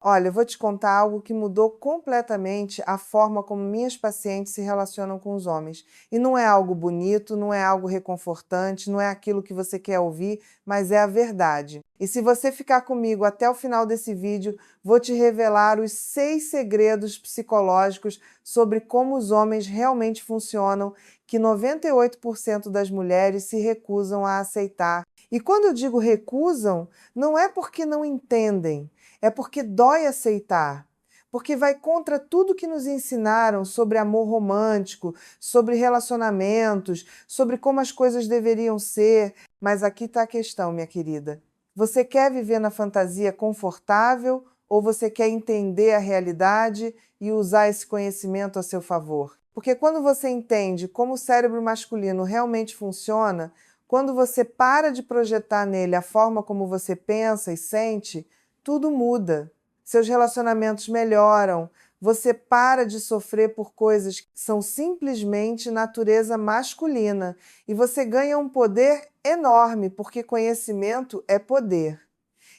Olha, eu vou te contar algo que mudou completamente a forma como minhas pacientes se relacionam com os homens. E não é algo bonito, não é algo reconfortante, não é aquilo que você quer ouvir, mas é a verdade. E se você ficar comigo até o final desse vídeo, vou te revelar os 6 segredos psicológicos sobre como os homens realmente funcionam, que 98% das mulheres se recusam a aceitar. E quando eu digo recusam, não é porque não entendem. É porque dói aceitar, porque vai contra tudo que nos ensinaram sobre amor romântico, sobre relacionamentos, sobre como as coisas deveriam ser. Mas aqui está a questão, minha querida. Você quer viver na fantasia confortável ou você quer entender a realidade e usar esse conhecimento a seu favor? Porque quando você entende como o cérebro masculino realmente funciona, quando você para de projetar nele a forma como você pensa e sente, tudo muda. Seus relacionamentos melhoram. Você para de sofrer por coisas que são simplesmente natureza masculina e você ganha um poder enorme, porque conhecimento é poder.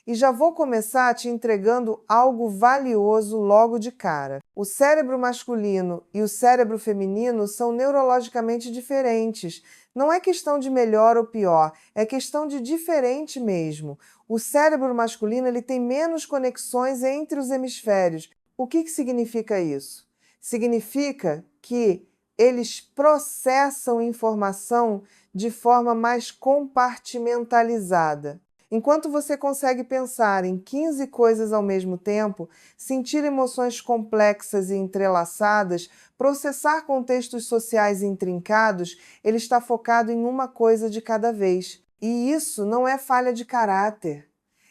E já vou começar te entregando algo valioso logo de cara. O cérebro masculino e o cérebro feminino são neurologicamente diferentes. Não é questão de melhor ou pior, é questão de diferente mesmo. O cérebro masculino ele tem menos conexões entre os hemisférios. O que significa isso? Significa que eles processam informação de forma mais compartimentalizada. Enquanto você consegue pensar em 15 coisas ao mesmo tempo, sentir emoções complexas e entrelaçadas, processar contextos sociais intrincados, ele está focado em uma coisa de cada vez. E isso não é falha de caráter,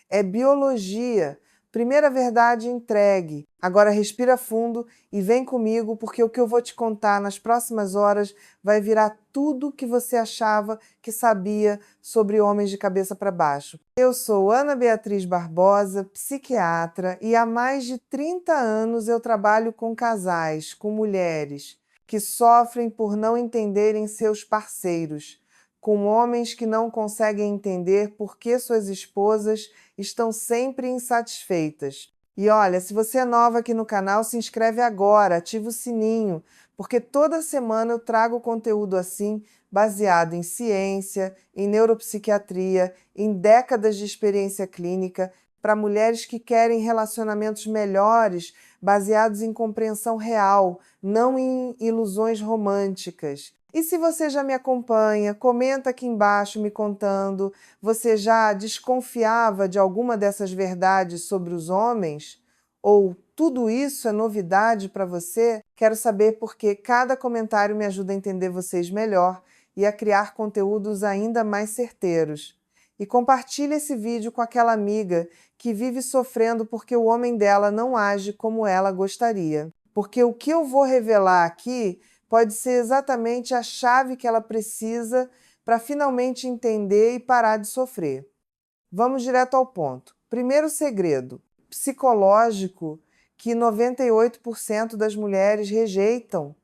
é biologia. Primeira verdade entregue. Agora respira fundo e vem comigo, porque o que eu vou te contar nas próximas horas vai virar tudo o que você achava que sabia sobre homens de cabeça para baixo. Eu sou Ana Beatriz Barbosa, psiquiatra, e há mais de 30 anos eu trabalho com casais, com mulheres que sofrem por não entenderem seus parceiros, com homens que não conseguem entender por que suas esposas estão sempre insatisfeitas. E olha, se você é nova aqui no canal, se inscreve agora, ativa o sininho, porque toda semana eu trago conteúdo assim, baseado em ciência, em neuropsiquiatria, em décadas de experiência clínica, para mulheres que querem relacionamentos melhores, baseados em compreensão real, não em ilusões românticas. E se você já me acompanha, comenta aqui embaixo me contando, você já desconfiava de alguma dessas verdades sobre os homens? Ou tudo isso é novidade para você? Quero saber porque cada comentário me ajuda a entender vocês melhor e a criar conteúdos ainda mais certeiros. E compartilhe esse vídeo com aquela amiga que vive sofrendo porque o homem dela não age como ela gostaria. Porque o que eu vou revelar aqui pode ser exatamente a chave que ela precisa para finalmente entender e parar de sofrer. Vamos direto ao ponto. Primeiro segredo psicológico que 98% das mulheres rejeitam.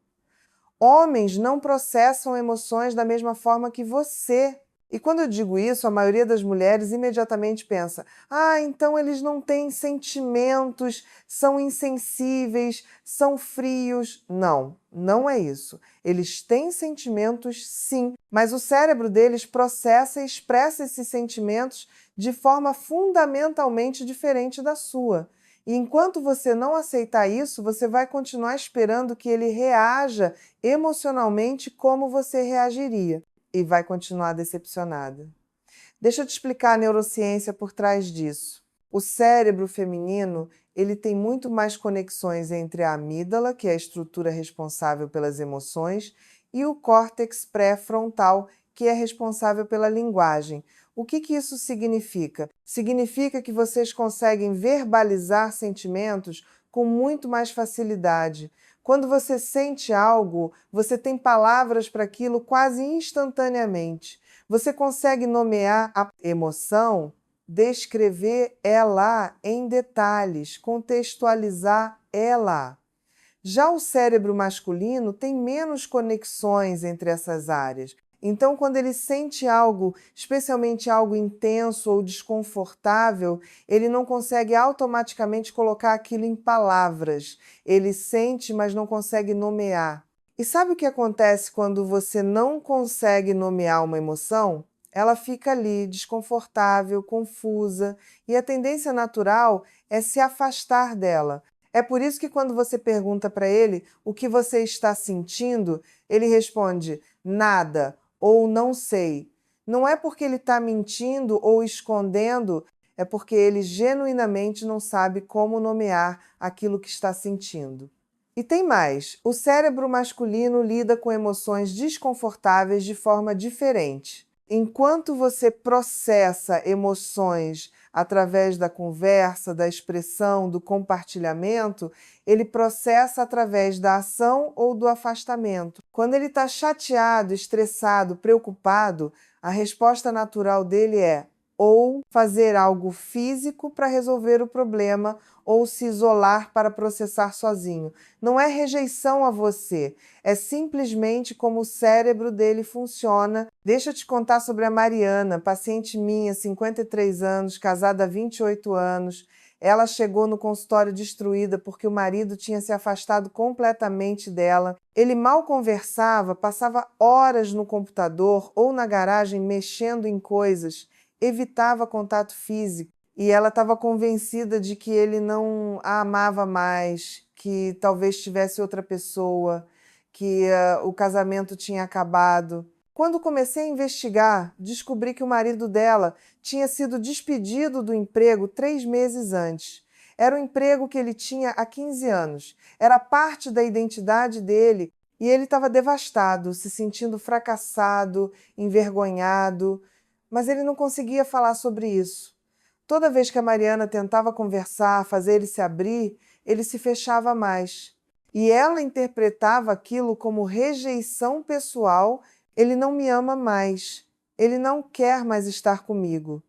Homens não processam emoções da mesma forma que você. E quando eu digo isso, a maioria das mulheres imediatamente pensa: ah, então eles não têm sentimentos, são insensíveis, são frios. Não, não é isso. Eles têm sentimentos, sim, mas o cérebro deles processa e expressa esses sentimentos de forma fundamentalmente diferente da sua. E enquanto você não aceitar isso, você vai continuar esperando que ele reaja emocionalmente como você reagiria e vai continuar decepcionada. Deixa eu te explicar a neurociência por trás disso. O cérebro feminino, ele tem muito mais conexões entre a amígdala, que é a estrutura responsável pelas emoções, e o córtex pré-frontal, que é responsável pela linguagem. O que isso significa? Significa que vocês conseguem verbalizar sentimentos com muito mais facilidade. Quando você sente algo, você tem palavras para aquilo quase instantaneamente. Você consegue nomear a emoção, descrever ela em detalhes, contextualizar ela. Já o cérebro masculino tem menos conexões entre essas áreas. Então, quando ele sente algo, especialmente algo intenso ou desconfortável, ele não consegue automaticamente colocar aquilo em palavras. Ele sente, mas não consegue nomear. E sabe o que acontece quando você não consegue nomear uma emoção? Ela fica ali, desconfortável, confusa, e a tendência natural é se afastar dela. É por isso que quando você pergunta para ele o que você está sentindo, ele responde nada ou não sei. Não é porque ele está mentindo ou escondendo, é porque ele genuinamente não sabe como nomear aquilo que está sentindo. E tem mais: o cérebro masculino lida com emoções desconfortáveis de forma diferente. Enquanto você processa emoções através da conversa, da expressão, do compartilhamento, ele processa através da ação ou do afastamento. Quando ele está chateado, estressado, preocupado, a resposta natural dele é ou fazer algo físico para resolver o problema ou se isolar para processar sozinho. Não é rejeição a você, é simplesmente como o cérebro dele funciona. Deixa eu te contar sobre a Mariana, paciente minha, 53 anos, casada há 28 anos. Ela chegou no consultório destruída porque o marido tinha se afastado completamente dela. Ele mal conversava, passava horas no computador ou na garagem mexendo em coisas, evitava contato físico. E ela estava convencida de que ele não a amava mais, que talvez tivesse outra pessoa, que o casamento tinha acabado. Quando comecei a investigar, descobri que o marido dela tinha sido despedido do emprego 3 meses antes. Era o emprego que ele tinha há 15 anos. Era parte da identidade dele e ele estava devastado, se sentindo fracassado, envergonhado, mas ele não conseguia falar sobre isso. Toda vez que a Mariana tentava conversar, fazer ele se abrir, ele se fechava mais. E ela interpretava aquilo como rejeição pessoal. Ele não me ama mais. Ele não quer mais estar comigo.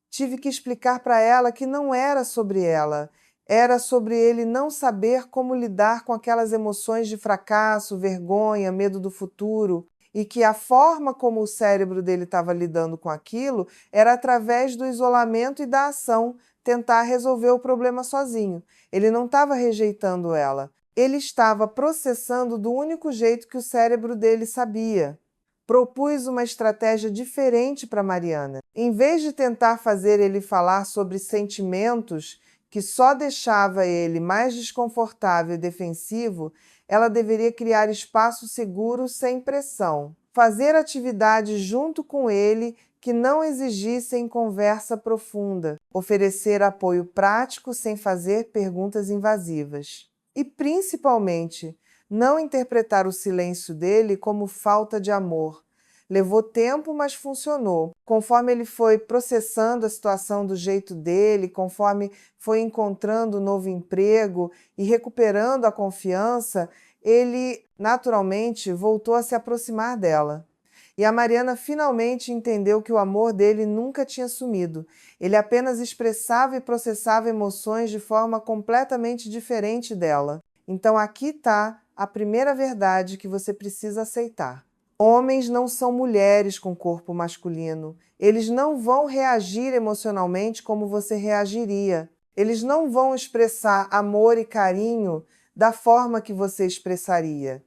Tive que explicar para ela que não era sobre ela. Era sobre ele não saber como lidar com aquelas emoções de fracasso, vergonha, medo do futuro, e que a forma como o cérebro dele estava lidando com aquilo era através do isolamento e da ação, tentar resolver o problema sozinho. Ele não estava rejeitando ela. Ele estava processando do único jeito que o cérebro dele sabia. Propus uma estratégia diferente para Mariana. Em vez de tentar fazer ele falar sobre sentimentos que só deixava ele mais desconfortável e defensivo, ela deveria criar espaço seguro sem pressão. Fazer atividades junto com ele que não exigissem conversa profunda. Oferecer apoio prático sem fazer perguntas invasivas. E, principalmente, não interpretar o silêncio dele como falta de amor. Levou tempo, mas funcionou. Conforme ele foi processando a situação do jeito dele, conforme foi encontrando um novo emprego e recuperando a confiança, ele naturalmente voltou a se aproximar dela. E a Mariana finalmente entendeu que o amor dele nunca tinha sumido. Ele apenas expressava e processava emoções de forma completamente diferente dela. Então aqui está a primeira verdade que você precisa aceitar. Homens não são mulheres com corpo masculino. Eles não vão reagir emocionalmente como você reagiria. Eles não vão expressar amor e carinho da forma que você expressaria.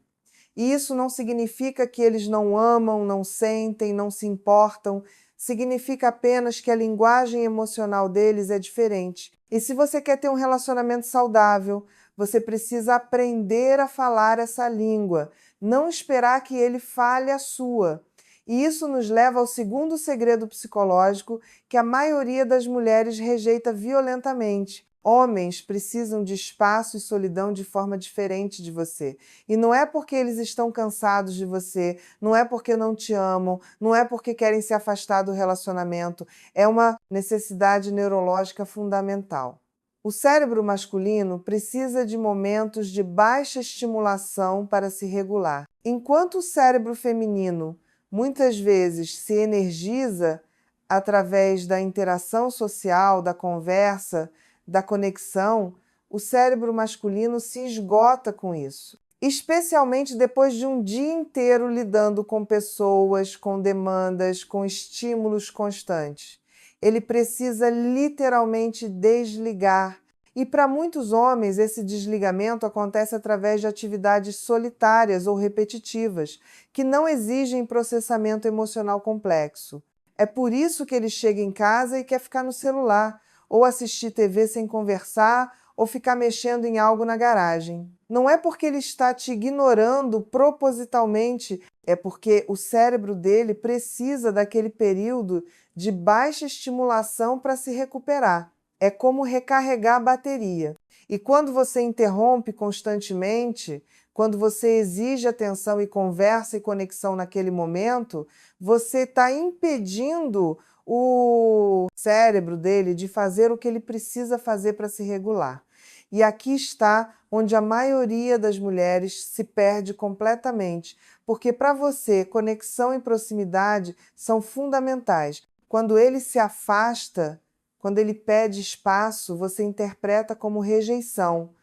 E isso não significa que eles não amam, não sentem, não se importam. Significa apenas que a linguagem emocional deles é diferente. E se você quer ter um relacionamento saudável, você precisa aprender a falar essa língua, não esperar que ele fale a sua. E isso nos leva ao segundo segredo psicológico que a maioria das mulheres rejeita violentamente. Homens precisam de espaço e solidão de forma diferente de você. E não é porque eles estão cansados de você, não é porque não te amam, não é porque querem se afastar do relacionamento. É uma necessidade neurológica fundamental. O cérebro masculino precisa de momentos de baixa estimulação para se regular, enquanto o cérebro feminino muitas vezes se energiza através da interação social, da conversa, da conexão. O cérebro masculino se esgota com isso. especialmente depois de um dia inteiro lidando com pessoas, com demandas, com estímulos constantes. Ele precisa literalmente desligar. E para muitos homens, esse desligamento acontece através de atividades solitárias ou repetitivas, que não exigem processamento emocional complexo. É por isso que ele chega em casa e quer ficar no celular, ou assistir TV sem conversar, ou ficar mexendo em algo na garagem. Não é porque ele está te ignorando propositalmente, é porque o cérebro dele precisa daquele período de baixa estimulação para se recuperar. É como recarregar a bateria. E quando você interrompe constantemente, quando você exige atenção e conversa e conexão naquele momento, você está impedindo o cérebro dele de fazer o que ele precisa fazer para se regular. E aqui está onde a maioria das mulheres se perde completamente, porque para você, conexão e proximidade são fundamentais. Quando ele se afasta, quando ele pede espaço, você interpreta como rejeição.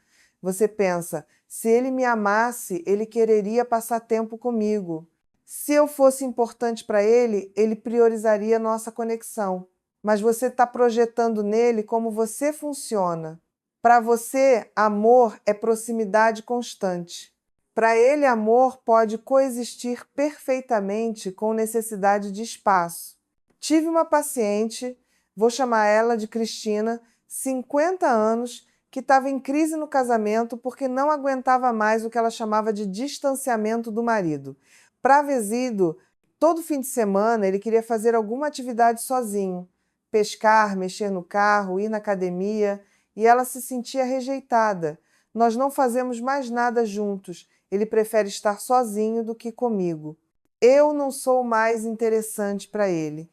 Você pensa, se ele me amasse, ele quereria passar tempo comigo. Se eu fosse importante para ele, ele priorizaria nossa conexão. Mas você está projetando nele como você funciona. Para você, amor é proximidade constante. Para ele, amor pode coexistir perfeitamente com necessidade de espaço. Tive uma paciente, vou chamar ela de Cristina, 50 anos, que estava em crise no casamento porque não aguentava mais o que ela chamava de distanciamento do marido. Para Vesido, todo fim de semana ele queria fazer alguma atividade sozinho, pescar, mexer no carro, ir na academia, e ela se sentia rejeitada. Nós não fazemos mais nada juntos, ele prefere estar sozinho do que comigo. Eu não sou mais interessante para ele.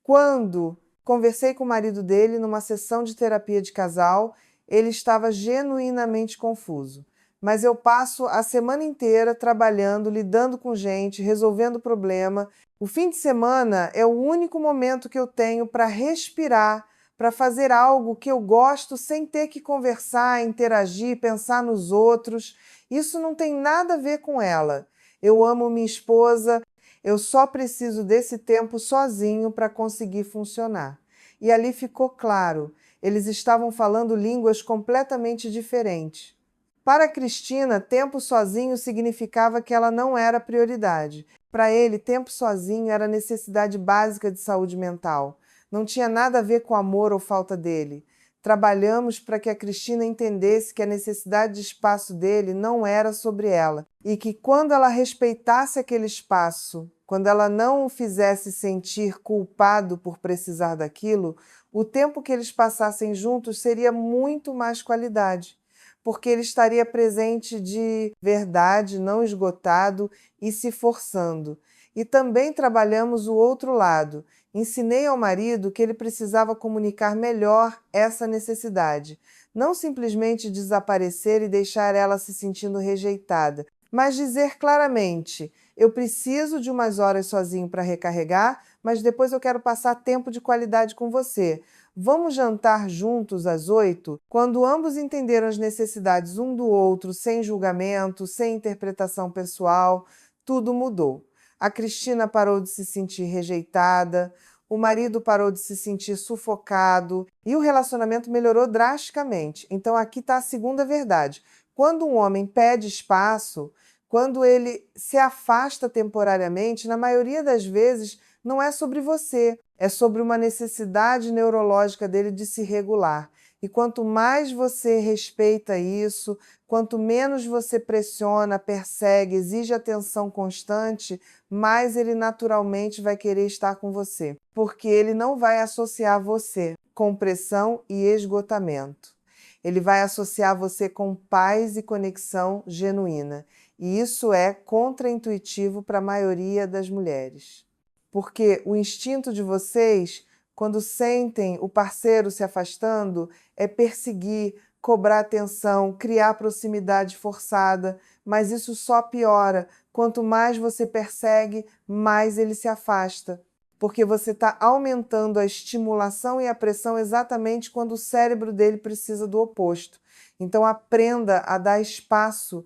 Quando conversei com o marido dele numa sessão de terapia de casal, ele estava genuinamente confuso. Mas eu passo a semana inteira trabalhando, lidando com gente, resolvendo problema. O fim de semana é o único momento que eu tenho para respirar, para fazer algo que eu gosto sem ter que conversar, interagir, pensar nos outros. Isso não tem nada a ver com ela. Eu amo minha esposa, eu só preciso desse tempo sozinho para conseguir funcionar. E ali ficou claro, eles estavam falando línguas completamente diferentes. Para Cristina, tempo sozinho significava que ela não era prioridade. Para ele, tempo sozinho era necessidade básica de saúde mental. Não tinha nada a ver com amor ou falta dele. Trabalhamos para que a Cristina entendesse que a necessidade de espaço dele não era sobre ela e que quando ela respeitasse aquele espaço, quando ela não o fizesse sentir culpado por precisar daquilo, o tempo que eles passassem juntos seria muito mais qualidade, porque ele estaria presente de verdade, não esgotado e se forçando. E também trabalhamos o outro lado. Ensinei ao marido que ele precisava comunicar melhor essa necessidade. Não simplesmente desaparecer e deixar ela se sentindo rejeitada, mas dizer claramente: eu preciso de umas horas sozinho para recarregar, mas depois eu quero passar tempo de qualidade com você. Vamos jantar juntos às 8? Quando ambos entenderam as necessidades um do outro, sem julgamento, sem interpretação pessoal, tudo mudou. A Cristina parou de se sentir rejeitada, o marido parou de se sentir sufocado e o relacionamento melhorou drasticamente. Então aqui está a segunda verdade. Quando um homem pede espaço, quando ele se afasta temporariamente, na maioria das vezes não é sobre você, é sobre uma necessidade neurológica dele de se regular. E quanto mais você respeita isso, quanto menos você pressiona, persegue, exige atenção constante, mais ele naturalmente vai querer estar com você, porque ele não vai associar você com pressão e esgotamento. Ele vai associar você com paz e conexão genuína. E isso é contraintuitivo para a maioria das mulheres. Porque o instinto de vocês, quando sentem o parceiro se afastando, é perseguir, cobrar atenção, criar proximidade forçada, mas isso só piora. Quanto mais você persegue, mais ele se afasta, porque você está aumentando a estimulação e a pressão exatamente quando o cérebro dele precisa do oposto. Então aprenda a dar espaço,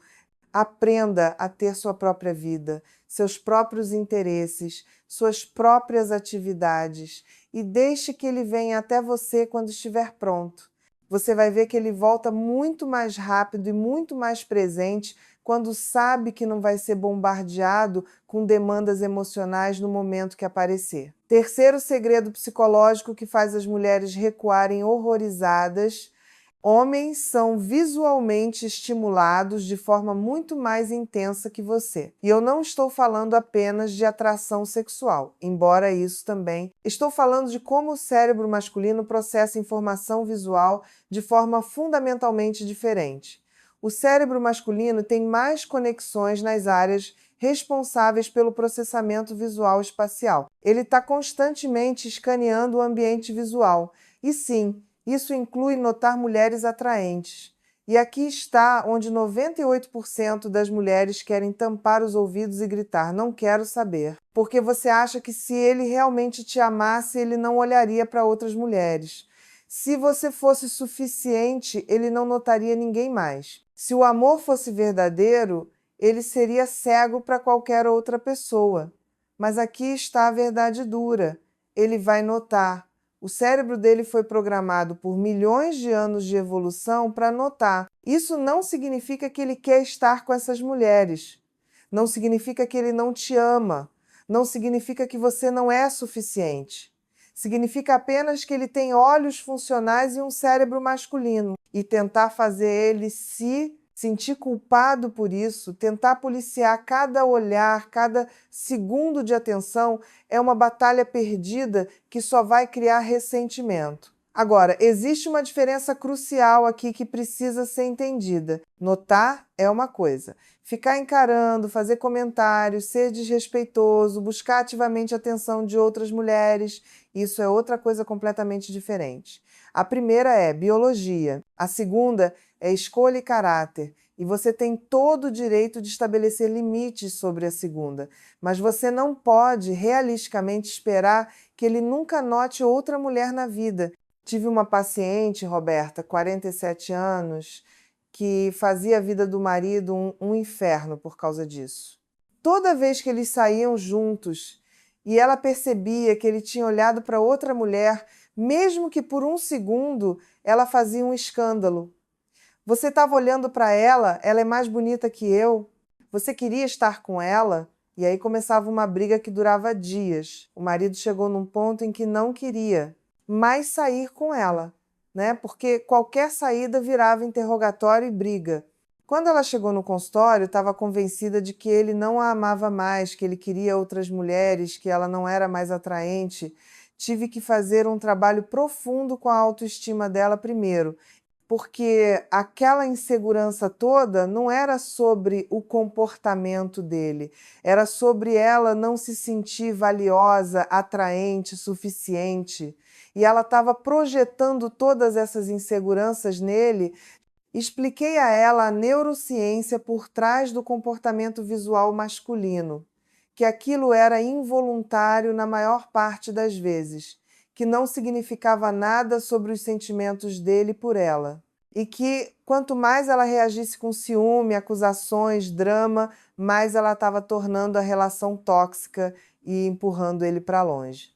Aprenda a ter sua própria vida, seus próprios interesses, suas próprias atividades e deixe que ele venha até você quando estiver pronto. Você vai ver que ele volta muito mais rápido e muito mais presente quando sabe que não vai ser bombardeado com demandas emocionais no momento que aparecer. Terceiro segredo psicológico que faz as mulheres recuarem horrorizadas: homens são visualmente estimulados de forma muito mais intensa que você. E eu não estou falando apenas de atração sexual, embora isso também. Estou falando de como o cérebro masculino processa informação visual de forma fundamentalmente diferente. O cérebro masculino tem mais conexões nas áreas responsáveis pelo processamento visual espacial. Ele está constantemente escaneando o ambiente visual. E sim, isso inclui notar mulheres atraentes. E aqui está onde 98% das mulheres querem tampar os ouvidos e gritar: "Não quero saber", porque você acha que se ele realmente te amasse, ele não olharia para outras mulheres. Se você fosse suficiente, ele não notaria ninguém mais. Se o amor fosse verdadeiro, ele seria cego para qualquer outra pessoa. Mas aqui está a verdade dura: ele vai notar. O cérebro dele foi programado por milhões de anos de evolução para notar. Isso não significa que ele quer estar com essas mulheres. Não significa que ele não te ama. Não significa que você não é suficiente. Significa apenas que ele tem olhos funcionais e um cérebro masculino. E tentar fazer ele se sentir culpado por isso, tentar policiar cada olhar, cada segundo de atenção, é uma batalha perdida que só vai criar ressentimento. Agora, existe uma diferença crucial aqui que precisa ser entendida. Notar é uma coisa. Ficar encarando, fazer comentários, ser desrespeitoso, buscar ativamente a atenção de outras mulheres, isso é outra coisa completamente diferente. A primeira é biologia. A segunda é escolha e caráter. E você tem todo o direito de estabelecer limites sobre a segunda. Mas você não pode realisticamente esperar que ele nunca note outra mulher na vida. Tive uma paciente, Roberta, 47 anos, que fazia a vida do marido um inferno por causa disso. Toda vez que eles saíam juntos e ela percebia que ele tinha olhado para outra mulher, mesmo que por um segundo, ela fazia um escândalo. Você estava olhando para ela, ela é mais bonita que eu, você queria estar com ela, e aí começava uma briga que durava dias. O marido chegou num ponto em que não queria mais sair com ela, né? Porque qualquer saída virava interrogatório e briga. Quando ela chegou no consultório, estava convencida de que ele não a amava mais, que ele queria outras mulheres, que ela não era mais atraente. Tive que fazer um trabalho profundo com a autoestima dela primeiro, porque aquela insegurança toda não era sobre o comportamento dele, era sobre ela não se sentir valiosa, atraente, suficiente. E ela estava projetando todas essas inseguranças nele. Expliquei a ela a neurociência por trás do comportamento visual masculino, que aquilo era involuntário na maior parte das vezes, que não significava nada sobre os sentimentos dele por ela, e que quanto mais ela reagisse com ciúme, acusações, drama, mais ela estava tornando a relação tóxica e empurrando ele para longe.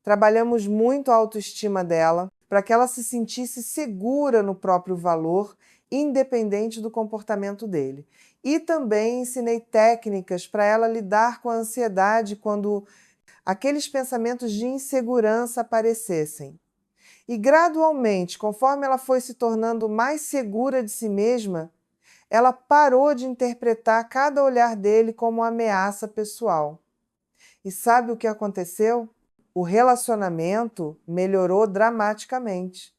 Trabalhamos muito a autoestima dela para que ela se sentisse segura no próprio valor, independente do comportamento dele. E também ensinei técnicas para ela lidar com a ansiedade quando aqueles pensamentos de insegurança aparecessem. E gradualmente, conforme ela foi se tornando mais segura de si mesma, ela parou de interpretar cada olhar dele como ameaça pessoal. E sabe o que aconteceu? O relacionamento melhorou dramaticamente,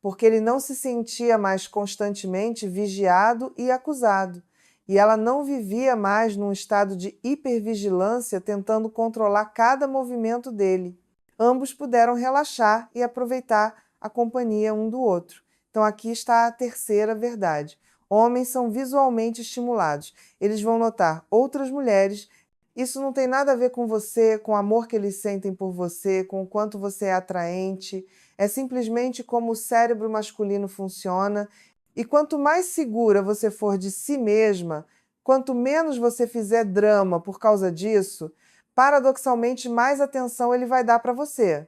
porque ele não se sentia mais constantemente vigiado e acusado, e ela não vivia mais num estado de hipervigilância tentando controlar cada movimento dele. Ambos puderam relaxar e aproveitar a companhia um do outro. Então aqui está a terceira verdade. Homens são visualmente estimulados. Eles vão notar outras mulheres. Isso não tem nada a ver com você, com o amor que eles sentem por você, com o quanto você é atraente. É simplesmente como o cérebro masculino funciona. E quanto mais segura você for de si mesma, Quanto menos você fizer drama por causa disso, paradoxalmente mais atenção ele vai dar para você,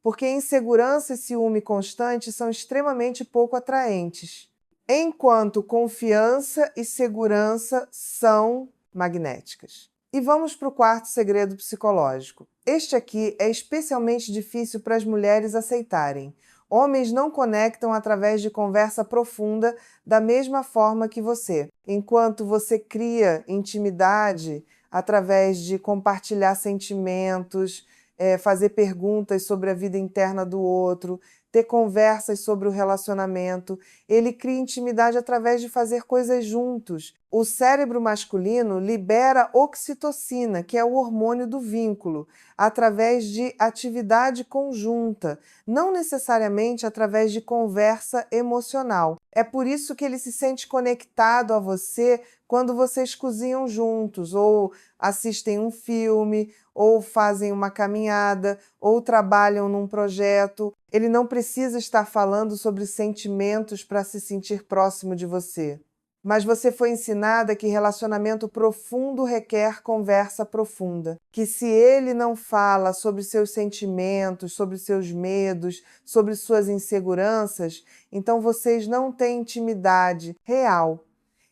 porque insegurança e ciúme constante são extremamente pouco atraentes, enquanto confiança e segurança são magnéticas. E vamos para o quarto segredo psicológico. Este aqui é especialmente difícil para as mulheres aceitarem. Homens não conectam através de conversa profunda da mesma forma que você. Enquanto você cria intimidade através de compartilhar sentimentos, fazer perguntas sobre a vida interna do outro, ter conversas sobre o relacionamento, ele cria intimidade através de fazer coisas juntos. O cérebro masculino libera oxitocina, que é o hormônio do vínculo, através de atividade conjunta, não necessariamente através de conversa emocional. É por isso que ele se sente conectado a você quando vocês cozinham juntos, ou assistem um filme, ou fazem uma caminhada, ou trabalham num projeto. Ele não precisa estar falando sobre sentimentos para se sentir próximo de você. Mas você foi ensinada que relacionamento profundo requer conversa profunda. Que se ele não fala sobre seus sentimentos, sobre seus medos, sobre suas inseguranças, então vocês não têm intimidade real.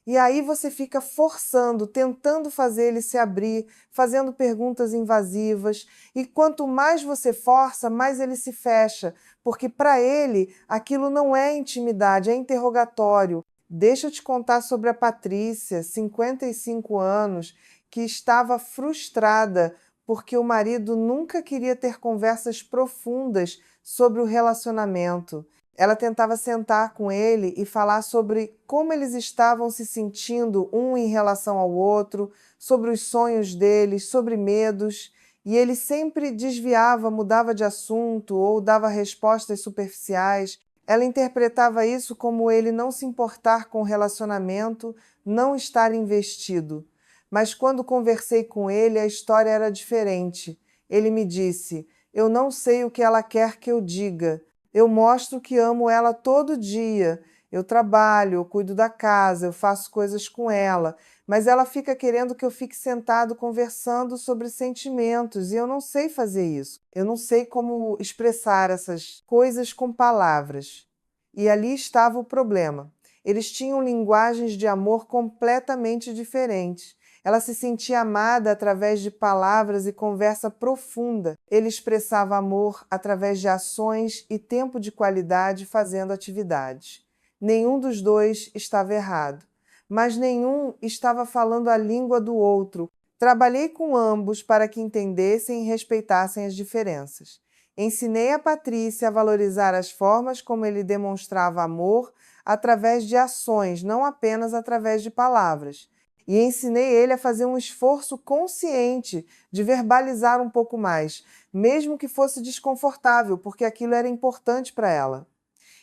E aí você fica forçando, tentando fazer ele se abrir, fazendo perguntas invasivas, e quanto mais você força, mais ele se fecha, porque para ele aquilo não é intimidade, é interrogatório. Deixa eu te contar sobre a Patrícia, 55 anos, que estava frustrada porque o marido nunca queria ter conversas profundas sobre o relacionamento. Ela tentava sentar com ele e falar sobre como eles estavam se sentindo um em relação ao outro, sobre os sonhos deles, sobre medos, e ele sempre desviava, mudava de assunto ou dava respostas superficiais. Ela interpretava isso como ele não se importar com o relacionamento, não estar investido. Mas quando conversei com ele, a história era diferente. Ele me disse: "Eu não sei o que ela quer que eu diga. Eu mostro que amo ela todo dia. Eu trabalho, eu cuido da casa, eu faço coisas com ela, mas ela fica querendo que eu fique sentado conversando sobre sentimentos e eu não sei fazer isso. Eu não sei como expressar essas coisas com palavras." E ali estava o problema. Eles tinham linguagens de amor completamente diferentes. Ela se sentia amada através de palavras e conversa profunda. Ele expressava amor através de ações e tempo de qualidade fazendo atividades. Nenhum dos dois estava errado, mas nenhum estava falando a língua do outro. Trabalhei com ambos para que entendessem e respeitassem as diferenças. Ensinei a Patrícia a valorizar as formas como ele demonstrava amor através de ações, não apenas através de palavras. E ensinei ele a fazer um esforço consciente de verbalizar um pouco mais, mesmo que fosse desconfortável, porque aquilo era importante para ela.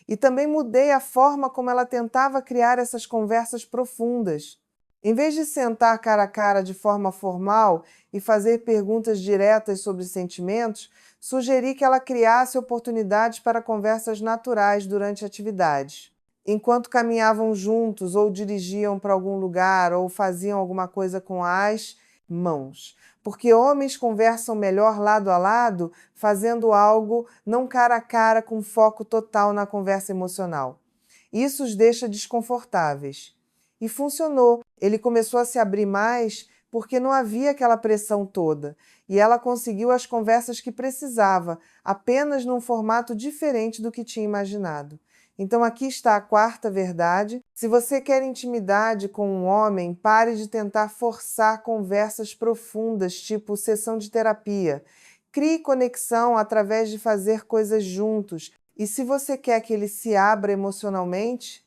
E também mudei a forma como ela tentava criar essas conversas profundas. Em vez de sentar cara a cara de forma formal e fazer perguntas diretas sobre sentimentos, sugeri que ela criasse oportunidades para conversas naturais durante atividades. Enquanto caminhavam juntos, ou dirigiam para algum lugar, ou faziam alguma coisa com as mãos. Porque homens conversam melhor lado a lado, fazendo algo não cara a cara com foco total na conversa emocional. Isso os deixa desconfortáveis. E funcionou. Ele começou a se abrir mais porque não havia aquela pressão toda. E ela conseguiu as conversas que precisava, apenas num formato diferente do que tinha imaginado. Então aqui está a quarta verdade. Se você quer intimidade com um homem, pare de tentar forçar conversas profundas, tipo sessão de terapia. Crie conexão através de fazer coisas juntos. E se você quer que ele se abra emocionalmente,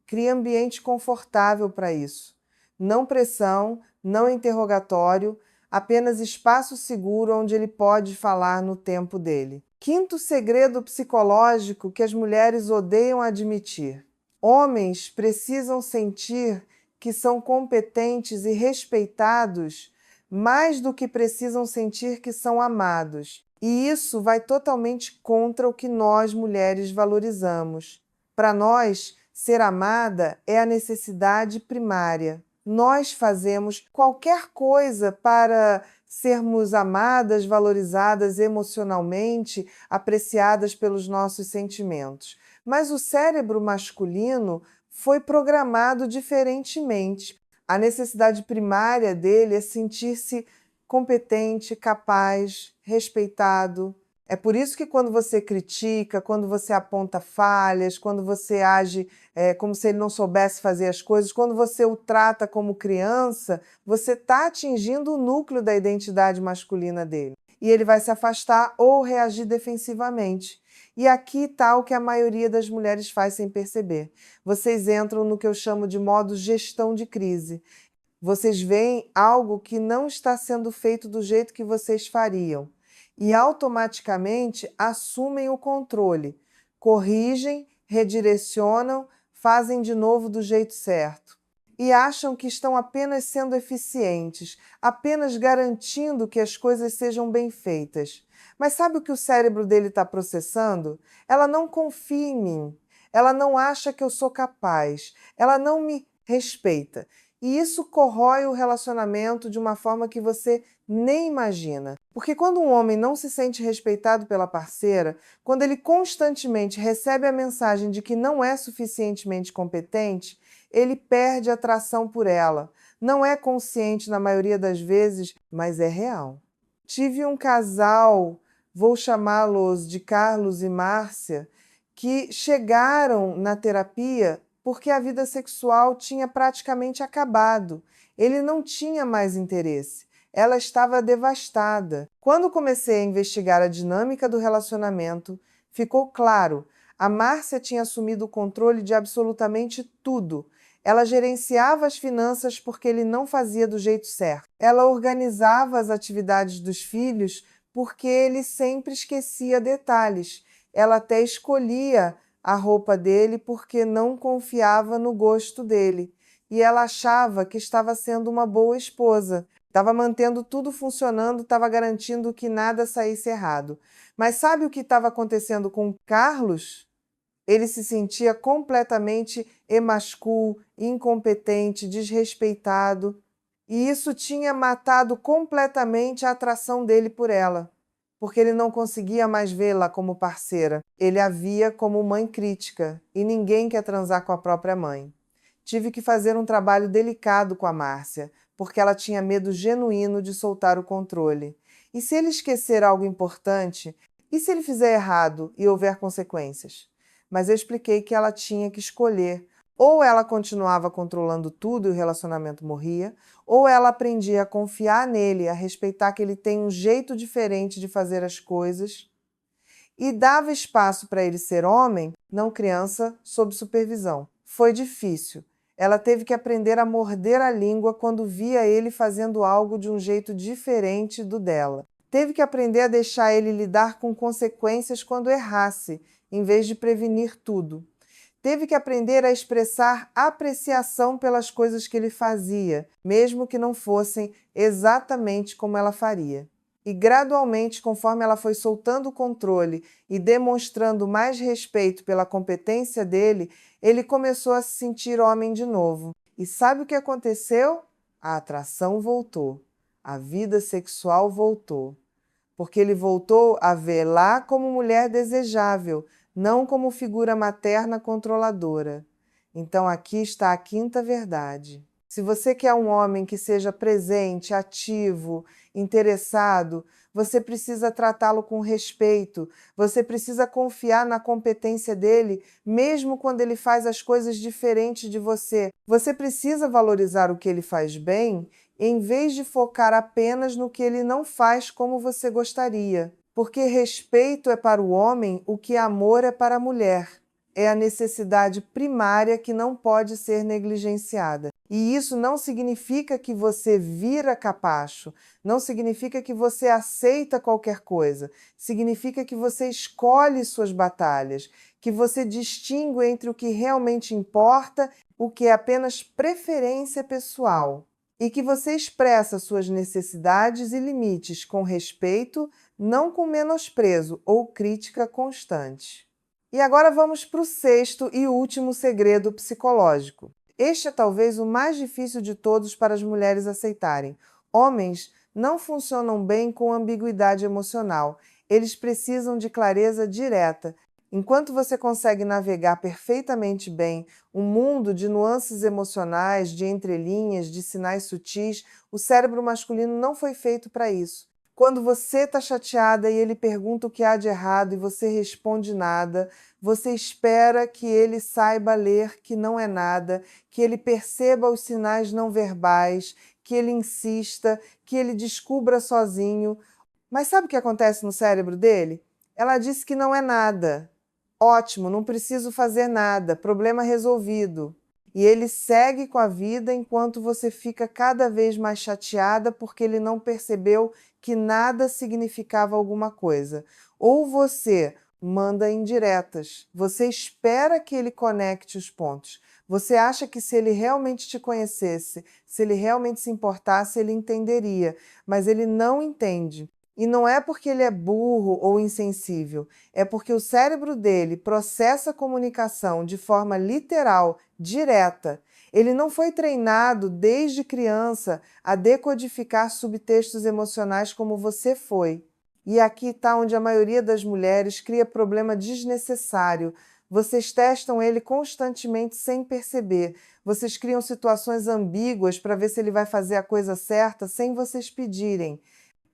crie ambiente confortável para isso. Não pressão, não interrogatório, apenas espaço seguro onde ele pode falar no tempo dele. Quinto segredo psicológico que as mulheres odeiam admitir: homens precisam sentir que são competentes e respeitados mais do que precisam sentir que são amados. E isso vai totalmente contra o que nós mulheres valorizamos. Para nós, ser amada é a necessidade primária. Nós fazemos qualquer coisa para sermos amadas, valorizadas emocionalmente, apreciadas pelos nossos sentimentos. Mas o cérebro masculino foi programado diferentemente. A necessidade primária dele é sentir-se competente, capaz, respeitado. É por isso que quando você critica, quando você aponta falhas, quando você age como se ele não soubesse fazer as coisas, quando você o trata como criança, você está atingindo o núcleo da identidade masculina dele. E ele vai se afastar ou reagir defensivamente. E aqui está o que a maioria das mulheres faz sem perceber. Vocês entram no que eu chamo de modo gestão de crise. Vocês veem algo que não está sendo feito do jeito que vocês fariam e automaticamente assumem o controle, corrigem, redirecionam, fazem de novo do jeito certo. E acham que estão apenas sendo eficientes, apenas garantindo que as coisas sejam bem feitas. Mas sabe o que o cérebro dele está processando? Ela não confia em mim, ela não acha que eu sou capaz, ela não me respeita. E isso corrói o relacionamento de uma forma que você nem imagina. Porque quando um homem não se sente respeitado pela parceira, quando ele constantemente recebe a mensagem de que não é suficientemente competente, ele perde a atração por ela. Não é consciente na maioria das vezes, mas é real. Tive um casal, vou chamá-los de Carlos e Márcia, que chegaram na terapia porque a vida sexual tinha praticamente acabado. Ele não tinha mais interesse. Ela estava devastada. Quando comecei a investigar a dinâmica do relacionamento, ficou claro, a Márcia tinha assumido o controle de absolutamente tudo. Ela gerenciava as finanças porque ele não fazia do jeito certo. Ela organizava as atividades dos filhos porque ele sempre esquecia detalhes. Ela até escolhia a roupa dele porque não confiava no gosto dele. E ela achava que estava sendo uma boa esposa. Estava mantendo tudo funcionando, estava garantindo que nada saísse errado. Mas sabe o que estava acontecendo com Carlos? Ele se sentia completamente emascul, incompetente, desrespeitado. E isso tinha matado completamente a atração dele por ela, porque ele não conseguia mais vê-la como parceira. Ele a via como mãe crítica, e ninguém quer transar com a própria mãe. Tive que fazer um trabalho delicado com a Márcia, porque ela tinha medo genuíno de soltar o controle. E se ele esquecer algo importante? E se ele fizer errado e houver consequências? Mas eu expliquei que ela tinha que escolher. Ou ela continuava controlando tudo e o relacionamento morria, ou ela aprendia a confiar nele, a respeitar que ele tem um jeito diferente de fazer as coisas e dava espaço para ele ser homem, não criança, sob supervisão. Foi difícil. Ela teve que aprender a morder a língua quando via ele fazendo algo de um jeito diferente do dela. Teve que aprender a deixar ele lidar com consequências quando errasse, em vez de prevenir tudo. Teve que aprender a expressar apreciação pelas coisas que ele fazia, mesmo que não fossem exatamente como ela faria. E gradualmente, conforme ela foi soltando o controle e demonstrando mais respeito pela competência dele, ele começou a se sentir homem de novo. E sabe o que aconteceu? A atração voltou. A vida sexual voltou. Porque ele voltou a vê-la como mulher desejável, não como figura materna controladora. Então aqui está a quinta verdade. Se você quer um homem que seja presente, ativo, interessado, você precisa tratá-lo com respeito, você precisa confiar na competência dele, mesmo quando ele faz as coisas diferentes de você. Você precisa valorizar o que ele faz bem, em vez de focar apenas no que ele não faz como você gostaria. Porque respeito é para o homem o que amor é para a mulher. É a necessidade primária que não pode ser negligenciada. E isso não significa que você vira capacho, não significa que você aceita qualquer coisa, significa que você escolhe suas batalhas, que você distingue entre o que realmente importa, o que é apenas preferência pessoal, e que você expressa suas necessidades e limites com respeito, não com menosprezo ou crítica constante. E agora vamos para o sexto e último segredo psicológico. Este é talvez o mais difícil de todos para as mulheres aceitarem. Homens não funcionam bem com ambiguidade emocional. Eles precisam de clareza direta. Enquanto você consegue navegar perfeitamente bem um mundo de nuances emocionais, de entrelinhas, de sinais sutis, o cérebro masculino não foi feito para isso. Quando você está chateada e ele pergunta o que há de errado e você responde nada, você espera que ele saiba ler que não é nada, que ele perceba os sinais não verbais, que ele insista, que ele descubra sozinho. Mas sabe o que acontece no cérebro dele? Ela disse que não é nada. Ótimo, não preciso fazer nada, problema resolvido. E ele segue com a vida enquanto você fica cada vez mais chateada porque ele não percebeu que nada significava alguma coisa. Ou você manda indiretas, você espera que ele conecte os pontos. Você acha que se ele realmente te conhecesse, se ele realmente se importasse, ele entenderia, mas ele não entende. E não é porque ele é burro ou insensível, é porque o cérebro dele processa a comunicação de forma literal, direta. Ele não foi treinado desde criança a decodificar subtextos emocionais como você foi. E aqui está onde a maioria das mulheres cria problema desnecessário. Vocês testam ele constantemente sem perceber. Vocês criam situações ambíguas para ver se ele vai fazer a coisa certa sem vocês pedirem.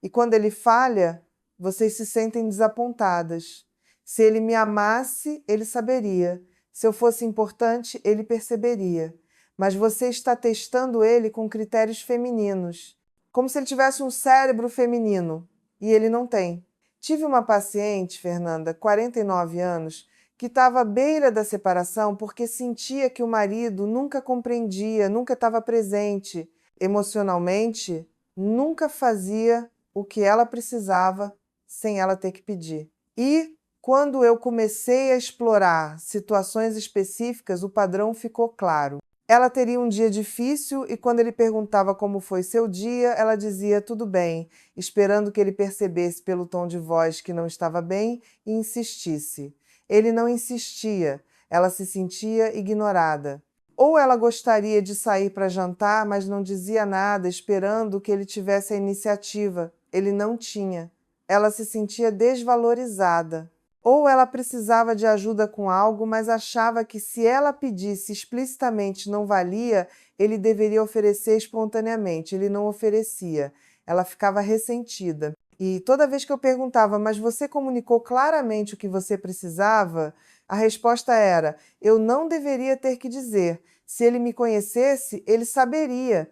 E quando ele falha, vocês se sentem desapontadas. Se ele me amasse, ele saberia. Se eu fosse importante, ele perceberia. Mas você está testando ele com critérios femininos, como se ele tivesse um cérebro feminino, e ele não tem. Tive uma paciente, Fernanda, 49 anos, que estava à beira da separação porque sentia que o marido nunca compreendia, nunca estava presente emocionalmente, nunca fazia o que ela precisava sem ela ter que pedir. E quando eu comecei a explorar situações específicas, o padrão ficou claro. Ela teria um dia difícil e quando ele perguntava como foi seu dia, ela dizia tudo bem, esperando que ele percebesse pelo tom de voz que não estava bem e insistisse. Ele não insistia, ela se sentia ignorada. Ou ela gostaria de sair para jantar, mas não dizia nada, esperando que ele tivesse a iniciativa. Ele não tinha. Ela se sentia desvalorizada. Ou ela precisava de ajuda com algo, mas achava que se ela pedisse explicitamente não valia, ele deveria oferecer espontaneamente. Ele não oferecia. Ela ficava ressentida. E toda vez que eu perguntava, mas você comunicou claramente o que você precisava? A resposta era, eu não deveria ter que dizer. Se ele me conhecesse, ele saberia.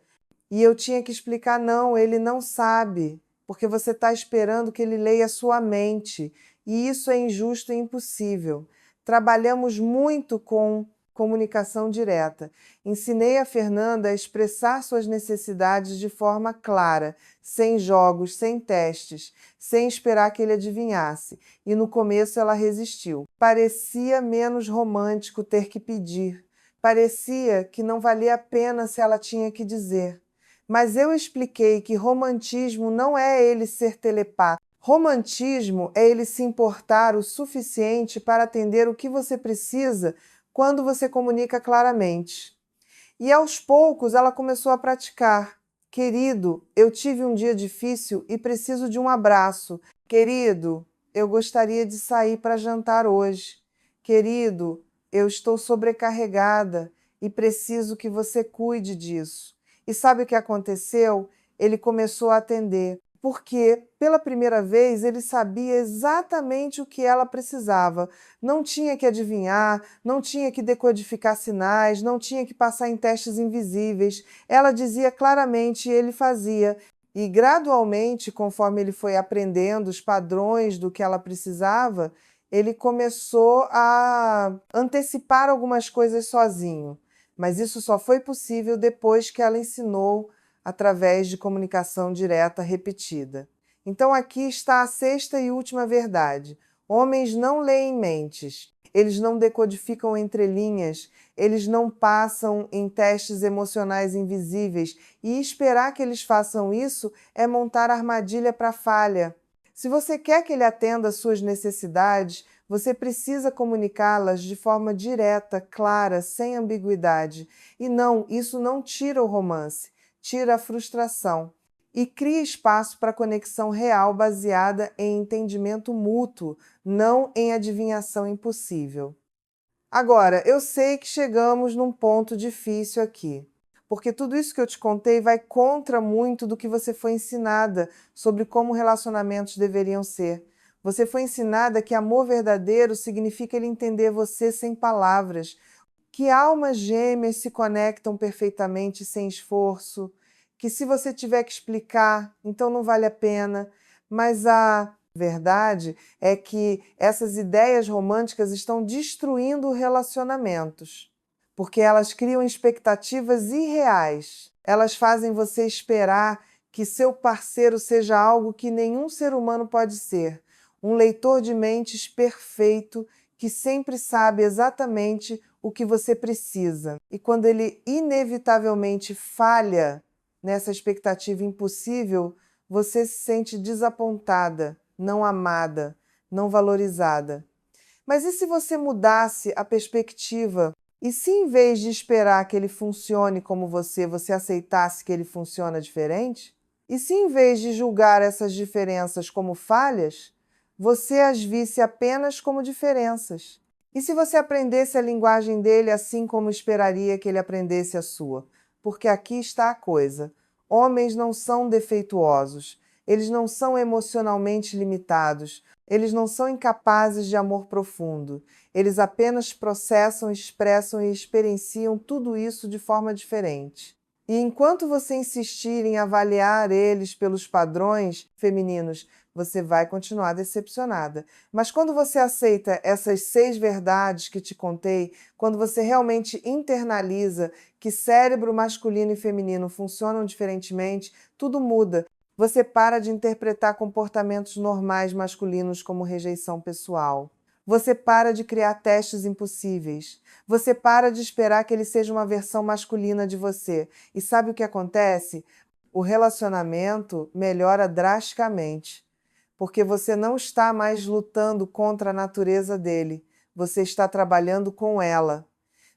E eu tinha que explicar, não, ele não sabe, porque você está esperando que ele leia sua mente. E isso é injusto e impossível. Trabalhamos muito com comunicação direta. Ensinei a Fernanda a expressar suas necessidades de forma clara, sem jogos, sem testes, sem esperar que ele adivinhasse. E no começo ela resistiu. Parecia menos romântico ter que pedir. Parecia que não valia a pena se ela tinha que dizer. Mas eu expliquei que romantismo não é ele ser telepata. Romantismo é ele se importar o suficiente para atender o que você precisa quando você comunica claramente. E aos poucos ela começou a praticar. Querido, eu tive um dia difícil e preciso de um abraço. Querido, eu gostaria de sair para jantar hoje. Querido, eu estou sobrecarregada e preciso que você cuide disso. E sabe o que aconteceu? Ele começou a atender, porque pela primeira vez ele sabia exatamente o que ela precisava. Não tinha que adivinhar, não tinha que decodificar sinais, não tinha que passar em testes invisíveis. Ela dizia claramente e ele fazia. E gradualmente, conforme ele foi aprendendo os padrões do que ela precisava, ele começou a antecipar algumas coisas sozinho. Mas isso só foi possível depois que ela ensinou através de comunicação direta repetida. Então aqui está a sexta e última verdade. Homens não leem mentes, eles não decodificam entrelinhas, eles não passam em testes emocionais invisíveis e esperar que eles façam isso é montar armadilha para falha. Se você quer que ele atenda às suas necessidades, Você precisa comunicá-las de forma direta, clara, sem ambiguidade. E não, isso não tira o romance, tira a frustração. E cria espaço para conexão real baseada em entendimento mútuo, não em adivinhação impossível. Agora, eu sei que chegamos num ponto difícil aqui, porque tudo isso que eu te contei vai contra muito do que você foi ensinada sobre como relacionamentos deveriam ser. Você foi ensinada que amor verdadeiro significa ele entender você sem palavras, que almas gêmeas se conectam perfeitamente sem esforço, que se você tiver que explicar, então não vale a pena, mas a verdade é que essas ideias românticas estão destruindo relacionamentos, porque elas criam expectativas irreais. Elas fazem você esperar que seu parceiro seja algo que nenhum ser humano pode ser, um leitor de mentes perfeito que sempre sabe exatamente o que você precisa. E quando ele inevitavelmente falha nessa expectativa impossível, você se sente desapontada, não amada, não valorizada. Mas e se você mudasse a perspectiva? E se em vez de esperar que ele funcione como você aceitasse que ele funciona diferente? E se em vez de julgar essas diferenças como falhas, você as visse apenas como diferenças? E se você aprendesse a linguagem dele assim como esperaria que ele aprendesse a sua? Porque aqui está a coisa. Homens não são defeituosos. Eles não são emocionalmente limitados. Eles não são incapazes de amor profundo. Eles apenas processam, expressam e experienciam tudo isso de forma diferente. E enquanto você insistir em avaliar eles pelos padrões femininos, você vai continuar decepcionada. Mas quando você aceita essas 6 verdades que te contei, quando você realmente internaliza que cérebro masculino e feminino funcionam diferentemente, tudo muda. Você para de interpretar comportamentos normais masculinos como rejeição pessoal. Você para de criar testes impossíveis. Você para de esperar que ele seja uma versão masculina de você. E sabe o que acontece? O relacionamento melhora drasticamente, porque você não está mais lutando contra a natureza dele. Você está trabalhando com ela.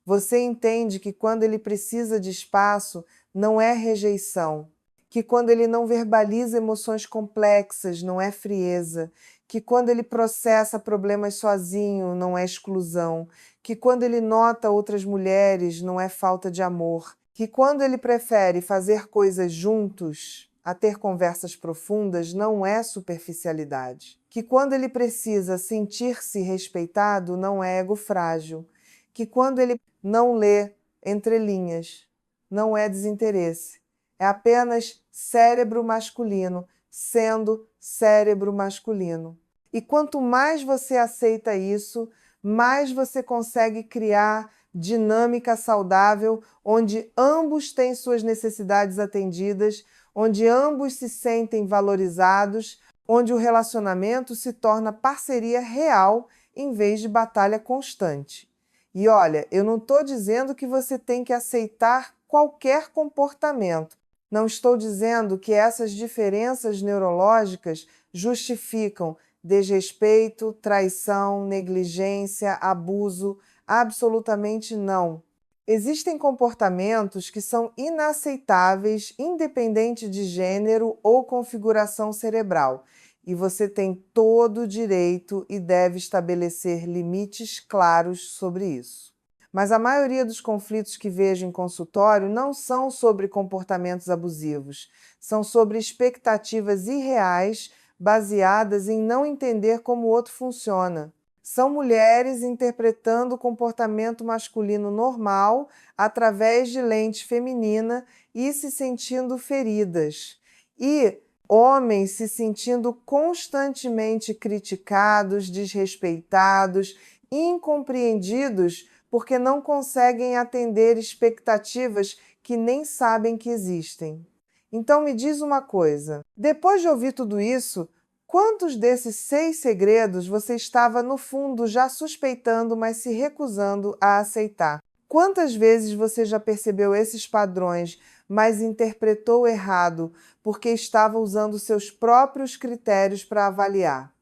Você entende que quando ele precisa de espaço, não é rejeição, que quando ele não verbaliza emoções complexas, não é frieza, que quando ele processa problemas sozinho, não é exclusão, que quando ele nota outras mulheres, não é falta de amor, que quando ele prefere fazer coisas juntos, a ter conversas profundas, não é superficialidade, que quando ele precisa sentir-se respeitado, não é ego frágil, que quando ele não lê entre linhas, não é desinteresse, é apenas cérebro masculino sendo cérebro masculino. E quanto mais você aceita isso, mais você consegue criar dinâmica saudável, onde ambos têm suas necessidades atendidas, onde ambos se sentem valorizados, onde o relacionamento se torna parceria real em vez de batalha constante. E olha, eu não estou dizendo que você tem que aceitar qualquer comportamento. Não estou dizendo que essas diferenças neurológicas justificam desrespeito, traição, negligência, abuso. Absolutamente não. Existem comportamentos que são inaceitáveis, independente de gênero ou configuração cerebral, e você tem todo o direito e deve estabelecer limites claros sobre isso. Mas a maioria dos conflitos que vejo em consultório não são sobre comportamentos abusivos, são sobre expectativas irreais baseadas em não entender como o outro funciona. São mulheres interpretando o comportamento masculino normal através de lente feminina e se sentindo feridas. E homens se sentindo constantemente criticados, desrespeitados, incompreendidos, porque não conseguem atender expectativas que nem sabem que existem. Então me diz uma coisa, depois de ouvir tudo isso, quantos desses 6 segredos você estava, no fundo, já suspeitando, mas se recusando a aceitar? Quantas vezes você já percebeu esses padrões, mas interpretou errado porque estava usando seus próprios critérios para avaliar?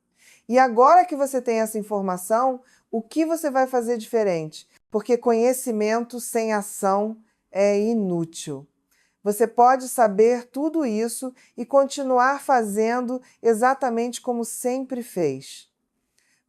E agora que você tem essa informação, o que você vai fazer diferente? Porque conhecimento sem ação é inútil. Você pode saber tudo isso e continuar fazendo exatamente como sempre fez.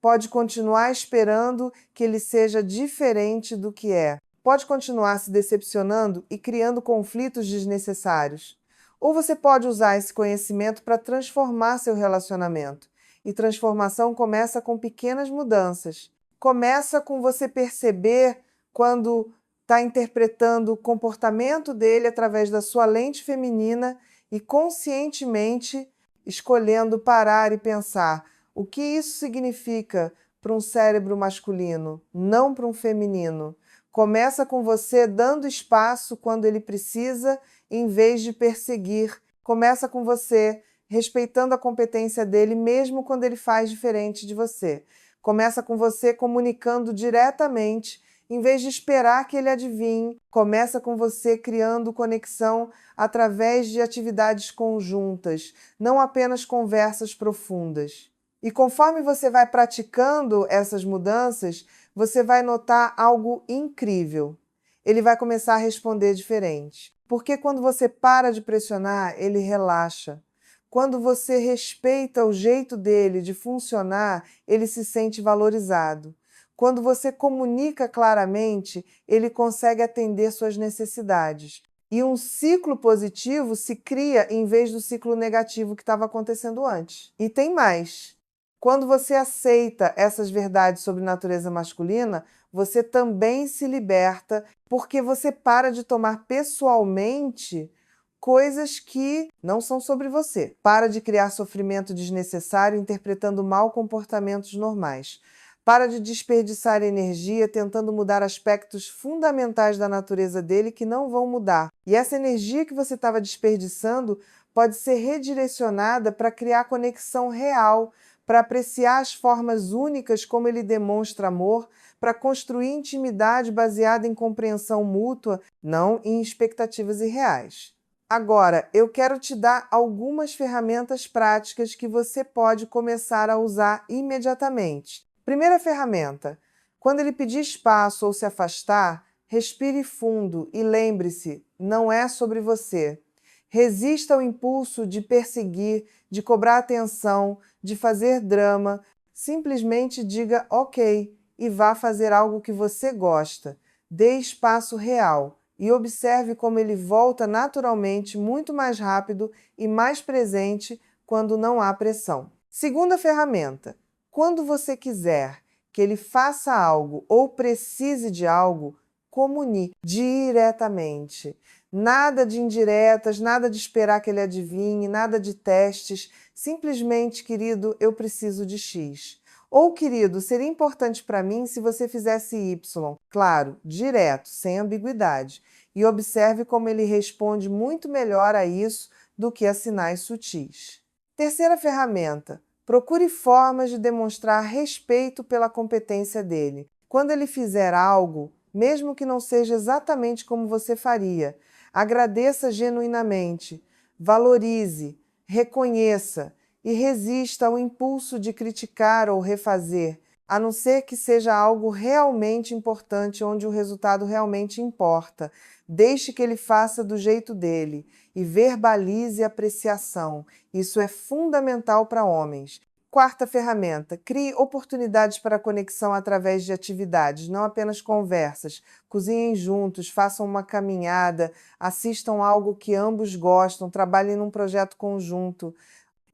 Pode continuar esperando que ele seja diferente do que é. Pode continuar se decepcionando e criando conflitos desnecessários. Ou você pode usar esse conhecimento para transformar seu relacionamento. E transformação começa com pequenas mudanças. Começa com você perceber quando está interpretando o comportamento dele através da sua lente feminina e conscientemente escolhendo parar e pensar: o que isso significa para um cérebro masculino, não para um feminino? Começa com você dando espaço quando ele precisa, em vez de perseguir. Começa com você respeitando a competência dele, mesmo quando ele faz diferente de você. Começa com você comunicando diretamente, em vez de esperar que ele adivinhe. Começa com você criando conexão através de atividades conjuntas, não apenas conversas profundas. E conforme você vai praticando essas mudanças, você vai notar algo incrível. Ele vai começar a responder diferente. Porque quando você para de pressionar, ele relaxa. Quando você respeita o jeito dele de funcionar, ele se sente valorizado. Quando você comunica claramente, ele consegue atender suas necessidades. E um ciclo positivo se cria em vez do ciclo negativo que estava acontecendo antes. E tem mais. Quando você aceita essas verdades sobre natureza masculina, você também se liberta, porque você para de tomar pessoalmente coisas que não são sobre você. Para de criar sofrimento desnecessário interpretando mal comportamentos normais. Para de desperdiçar energia tentando mudar aspectos fundamentais da natureza dele que não vão mudar. E essa energia que você estava desperdiçando pode ser redirecionada para criar conexão real, para apreciar as formas únicas como ele demonstra amor, para construir intimidade baseada em compreensão mútua, não em expectativas irreais. Agora, eu quero te dar algumas ferramentas práticas que você pode começar a usar imediatamente. Primeira ferramenta: quando ele pedir espaço ou se afastar, respire fundo e lembre-se, não é sobre você. Resista ao impulso de perseguir, de cobrar atenção, de fazer drama. Simplesmente diga ok e vá fazer algo que você gosta. Dê espaço real e observe como ele volta naturalmente muito mais rápido e mais presente quando não há pressão. Segunda ferramenta: quando você quiser que ele faça algo ou precise de algo, comunique diretamente. Nada de indiretas, nada de esperar que ele adivinhe, nada de testes. Simplesmente, querido, eu preciso de X. Ou, querido, seria importante para mim se você fizesse Y. Claro, direto, sem ambiguidade. E observe como ele responde muito melhor a isso do que a sinais sutis. Terceira ferramenta: procure formas de demonstrar respeito pela competência dele. Quando ele fizer algo, mesmo que não seja exatamente como você faria, agradeça genuinamente, valorize, reconheça e resista ao impulso de criticar ou refazer, a não ser que seja algo realmente importante, onde o resultado realmente importa. Deixe que ele faça do jeito dele e verbalize apreciação. Isso é fundamental para homens. Quarta ferramenta: crie oportunidades para conexão através de atividades, não apenas conversas. Cozinhem juntos, façam uma caminhada, assistam algo que ambos gostam, trabalhem num projeto conjunto.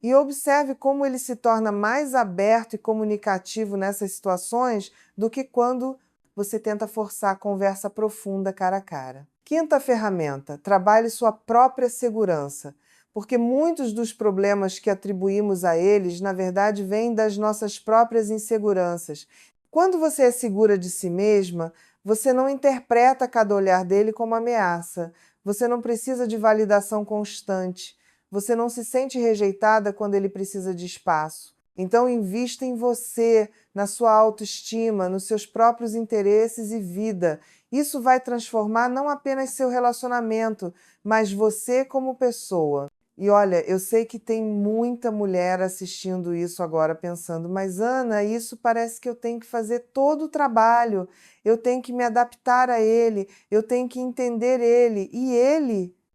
E observe como ele se torna mais aberto e comunicativo nessas situações do que quando você tenta forçar a conversa profunda cara a cara. Quinta ferramenta: trabalhe sua própria segurança, porque muitos dos problemas que atribuímos a eles, na verdade, vêm das nossas próprias inseguranças. Quando você é segura de si mesma, você não interpreta cada olhar dele como ameaça. Você não precisa de validação constante. Você não se sente rejeitada quando ele precisa de espaço. Então, invista em você, na sua autoestima, nos seus próprios interesses e vida. Isso vai transformar não apenas seu relacionamento, mas você como pessoa. E olha, eu sei que tem muita mulher assistindo isso agora pensando, mas Ana, isso parece que eu tenho que fazer todo o trabalho, eu tenho que me adaptar a ele, eu tenho que entender ele, e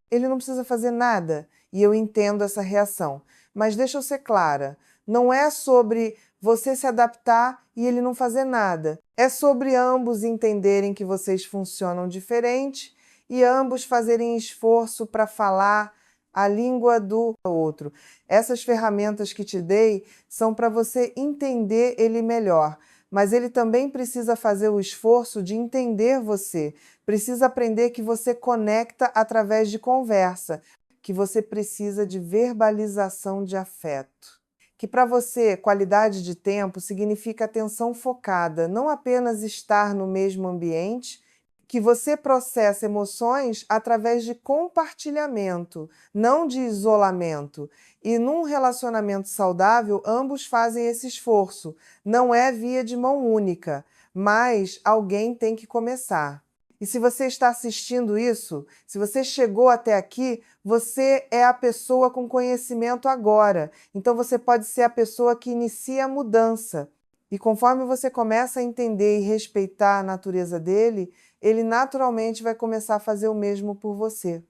ele não precisa fazer nada. E eu entendo essa reação. Mas deixa eu ser clara, não é sobre você se adaptar e ele não fazer nada. É sobre ambos entenderem que vocês funcionam diferente e ambos fazerem esforço para falar a língua do outro. Essas ferramentas que te dei são para você entender ele melhor, mas ele também precisa fazer o esforço de entender você. Precisa aprender que você conecta através de conversa, que você precisa de verbalização de afeto. Que para você, qualidade de tempo significa atenção focada, não apenas estar no mesmo ambiente, que você processa emoções através de compartilhamento, não de isolamento. E num relacionamento saudável, ambos fazem esse esforço. Não é via de mão única, mas alguém tem que começar. E se você está assistindo isso, se você chegou até aqui, você é a pessoa com conhecimento agora. Então você pode ser a pessoa que inicia a mudança. E conforme você começa a entender e respeitar a natureza dele, ele naturalmente vai começar a fazer o mesmo por você.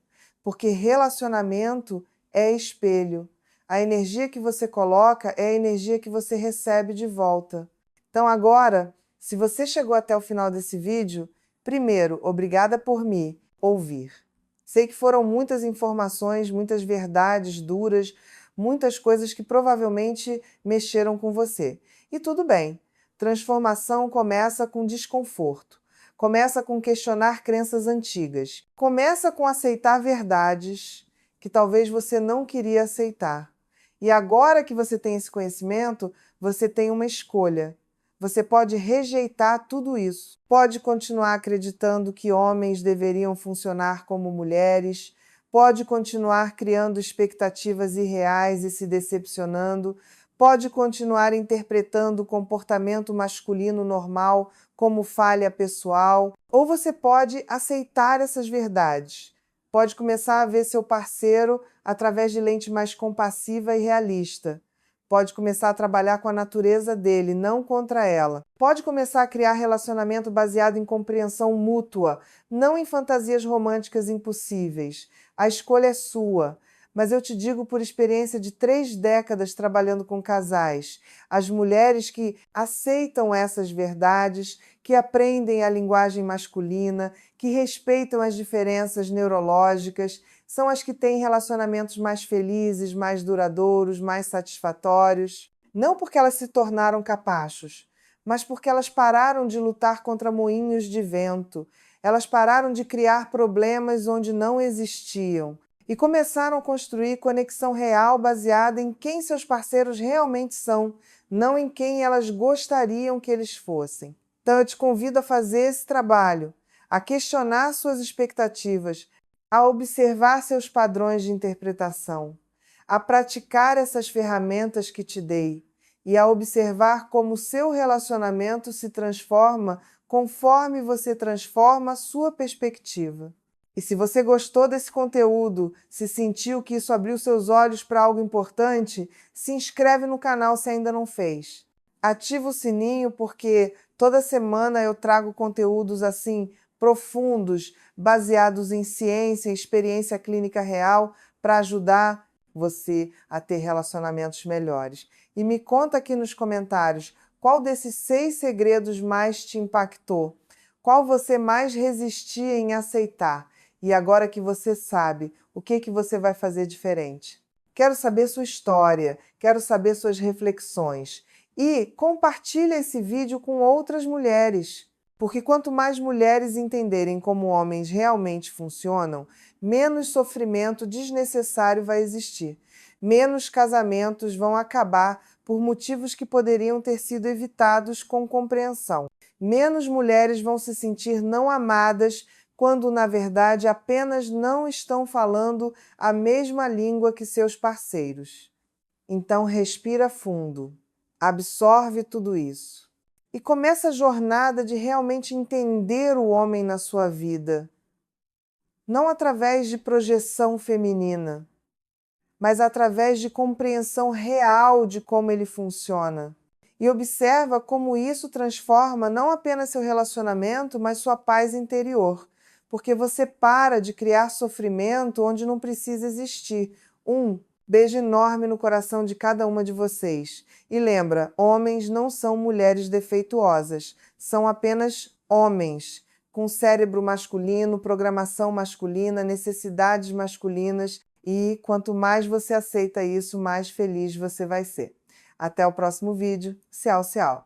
Porque relacionamento é espelho. A energia que você coloca é a energia que você recebe de volta. Então agora, se você chegou até o final desse vídeo, primeiro, obrigada por me ouvir. Sei que foram muitas informações, muitas verdades duras, muitas coisas que provavelmente mexeram com você. E tudo bem, transformação começa com desconforto. Começa com questionar crenças antigas. Começa com aceitar verdades que talvez você não queria aceitar. E agora que você tem esse conhecimento, você tem uma escolha. Você pode rejeitar tudo isso. Pode continuar acreditando que homens deveriam funcionar como mulheres. Pode continuar criando expectativas irreais e se decepcionando. Pode continuar interpretando o comportamento masculino normal como falha pessoal, ou você pode aceitar essas verdades. Pode começar a ver seu parceiro através de lente mais compassiva e realista. Pode começar a trabalhar com a natureza dele, não contra ela. Pode começar a criar relacionamento baseado em compreensão mútua, não em fantasias românticas impossíveis. A escolha é sua. Mas eu te digo por experiência de 3 décadas trabalhando com casais, as mulheres que aceitam essas verdades, que aprendem a linguagem masculina, que respeitam as diferenças neurológicas, são as que têm relacionamentos mais felizes, mais duradouros, mais satisfatórios. Não porque elas se tornaram capachos, mas porque elas pararam de lutar contra moinhos de vento, elas pararam de criar problemas onde não existiam e começaram a construir conexão real baseada em quem seus parceiros realmente são, não em quem elas gostariam que eles fossem. Então eu te convido a fazer esse trabalho, a questionar suas expectativas, a observar seus padrões de interpretação, a praticar essas ferramentas que te dei e a observar como o seu relacionamento se transforma conforme você transforma a sua perspectiva. E se você gostou desse conteúdo, se sentiu que isso abriu seus olhos para algo importante, se inscreve no canal se ainda não fez. Ativa o sininho porque toda semana eu trago conteúdos assim profundos, baseados em ciência e experiência clínica real para ajudar você a ter relacionamentos melhores. E me conta aqui nos comentários qual desses 6 segredos mais te impactou, qual você mais resistia em aceitar. E agora que você sabe, o que você vai fazer diferente? Quero saber sua história, quero saber suas reflexões. E compartilhe esse vídeo com outras mulheres, porque quanto mais mulheres entenderem como homens realmente funcionam, menos sofrimento desnecessário vai existir. Menos casamentos vão acabar por motivos que poderiam ter sido evitados com compreensão. Menos mulheres vão se sentir não amadas quando, na verdade, apenas não estão falando a mesma língua que seus parceiros. Então, respira fundo, absorve tudo isso e começa a jornada de realmente entender o homem na sua vida, não através de projeção feminina, mas através de compreensão real de como ele funciona. E observa como isso transforma não apenas seu relacionamento, mas sua paz interior, porque você para de criar sofrimento onde não precisa existir. Beijo enorme no coração de cada uma de vocês. E lembra, homens não são mulheres defeituosas, são apenas homens, com cérebro masculino, programação masculina, necessidades masculinas, e quanto mais você aceita isso, mais feliz você vai ser. Até o próximo vídeo. Tchau, tchau.